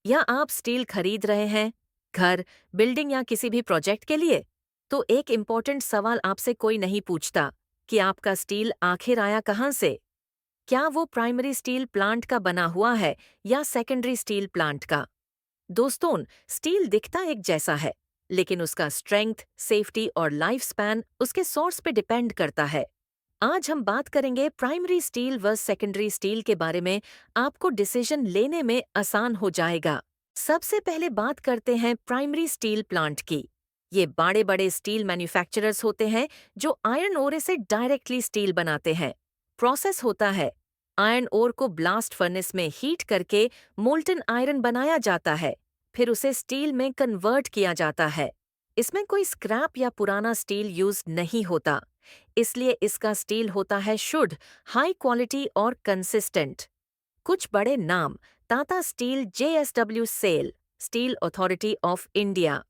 या आप स्टील खरीद रहे हैं, घर, बिल्डिंग या किसी भी प्रोजेक्ट के लिए, तो एक इम्पोर्टेंट सवाल आपसे कोई नहीं पूछता कि आपका स्टील आखिर आया कहाँ से। क्या वो प्राइमरी स्टील प्लांट का बना हुआ है या सेकेंडरी स्टील प्लांट का? दोस्तों, स्टील दिखता एक जैसा है, लेकिन उसका स्ट्रेंथ, सेफ्टी और लाइफ स्पैन उसके सोर्स पे डिपेंड करता है। आज हम बात करेंगे प्राइमरी स्टील व सेकेंडरी स्टील के बारे में। आपको डिसीजन लेने में आसान हो जाएगा। सबसे पहले बात करते हैं प्राइमरी स्टील प्लांट की। ये बड़े बड़े स्टील मैन्युफैक्चरर्स होते हैं जो आयरन ओरे से डायरेक्टली स्टील बनाते हैं। प्रोसेस होता है, आयरन ओर को ब्लास्ट फर्नेस में हीट करके मोल्टन आयरन बनाया जाता है, फिर उसे स्टील में कन्वर्ट किया जाता है। इसमें कोई स्क्रैप या पुराना स्टील यूज नहीं होता, इसलिए इसका स्टील होता है शुद्ध, हाई क्वालिटी और कंसिस्टेंट। कुछ बड़े नाम: Tata Steel, JSW SAIL, Steel Authority of India,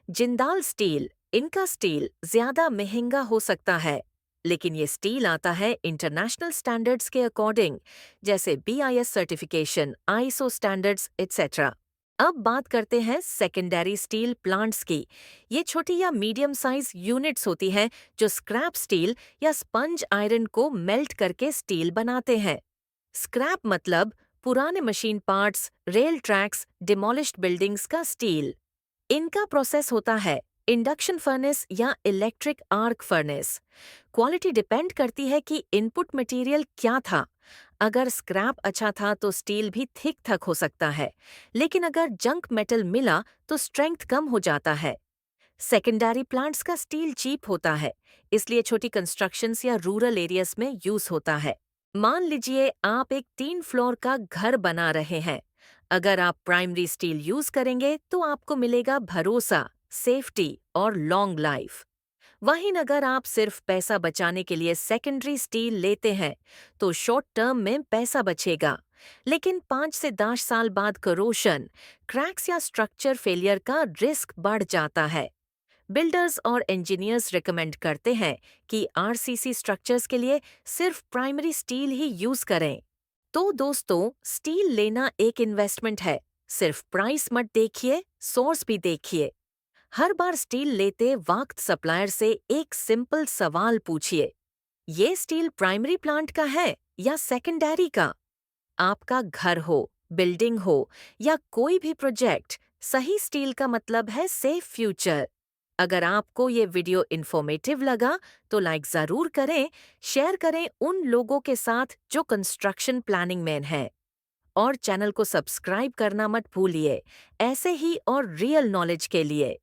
Jindal Steel. इनका स्टील ज्यादा महंगा हो सकता है, लेकिन ये स्टील आता है इंटरनेशनल स्टैंडर्ड्स के अकॉर्डिंग, जैसे BIS certification, ISO standards etcetera. अब बात करते हैं सेकेंडरी स्टील प्लांट्स की। ये छोटी या मीडियम साइज यूनिट्स होती हैं जो स्क्रैप स्टील या स्पंज आयरन को मेल्ट करके स्टील बनाते हैं। स्क्रैप मतलब पुराने machine parts, rail tracks, demolished buildings का स्टील। इनका प्रोसेस होता है इंडक्शन फर्नेस या electric arc furnace. Quality depend करती है कि इनपुट मटेरियल क्या था। अगर स्क्रैप अच्छा था तो स्टील भी थिक थक हो सकता है, लेकिन अगर जंक मेटल मिला तो स्ट्रेंथ कम हो जाता है। सेकेंडरी प्लांट्स का स्टील चीप होता है, इसलिए छोटी कंस्ट्रक्शंस या रूरल एरियाज में यूज होता है। मान लीजिए आप एक 3 फ्लोर का घर बना रहे हैं। अगर आप प्राइमरी स्टील यूज करेंगे तो आपको मिलेगा भरोसा, सेफ्टी और लॉन्ग लाइफ। वहीं अगर आप सिर्फ पैसा बचाने के लिए सेकेंडरी स्टील लेते हैं तो शॉर्ट टर्म में पैसा बचेगा, लेकिन 5 से 10 साल बाद करोशन, क्रैक्स या स्ट्रक्चर फेलियर का रिस्क बढ़ जाता है। बिल्डर्स और इंजीनियर्स रिकमेंड करते हैं कि RCC स्ट्रक्चर्स के लिए सिर्फ प्राइमरी स्टील ही यूज करें। तो दोस्तों, स्टील लेना एक इन्वेस्टमेंट है। सिर्फ प्राइस मत देखिए, सोर्स भी देखिए। हर बार स्टील लेते वक्त सप्लायर से एक सिंपल सवाल पूछिए, ये स्टील प्राइमरी प्लांट का है या सेकेंडरी का? आपका घर हो, बिल्डिंग हो या कोई भी प्रोजेक्ट, सही स्टील का मतलब है सेफ फ्यूचर। अगर आपको ये वीडियो इन्फॉर्मेटिव लगा तो लाइक ज़रूर करें, शेयर करें उन लोगों के साथ जो कंस्ट्रक्शन प्लानिंग में हैं, और चैनल को सब्सक्राइब करना मत भूलिए, ऐसे ही और रियल नॉलेज के लिए।